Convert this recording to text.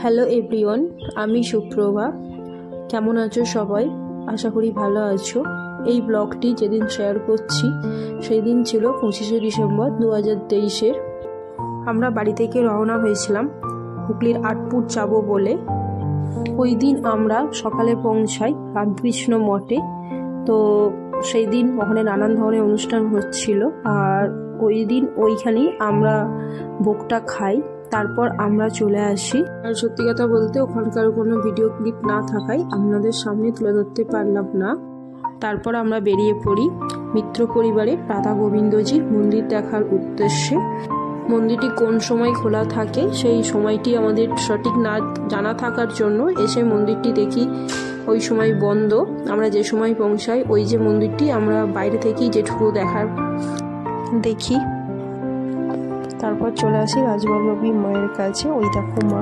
Hello everyone, আমি সুপ্রভা। কেমন আছো সবাই? আশা করি ভালো আছো। এই ব্লগটি যেদিন শেয়ার করছি সেই দিন ছিল 25শে ডিসেম্বর 2023-এর। আমরা বাড়ি থেকে রওনা হয়েছিলাম হুগলির আটপুর যাব বলে। ওই দিন আমরা সকালে পৌঁছাই রামকৃষ্ণ মঠে। তো সেই দিন ওখানে নানান ধরনের অনুষ্ঠান হচ্ছিল, আর ওই দিন ওইখানেই আমরা ভোগটা খাই। তারপর আমরা চলে আসি। আর সত্যি কথা বলতে ওখানকার কোনো ভিডিও ক্লিপ না থাকায় আপনাদের সামনে তুলে ধরতে পারলাম না। তারপর আমরা বেরিয়ে পড়ি মিত্র পরিবারের রাধা গোবিন্দজির মন্দির দেখার উদ্দেশ্যে। মন্দিরটি কোন সময় খোলা থাকে সেই সময়টি আমাদের সঠিক না জানা থাকার জন্য এসে মন্দিরটি দেখি ওই সময় বন্ধ। আমরা যে সময় পৌঁছাই ওই যে মন্দিরটি আমরা বাইরে থেকেই যেটুকু দেখার দেখি। তারপর চলে আসি রাজবল্লভী মায়ের কাছে। ওই দেখো মা।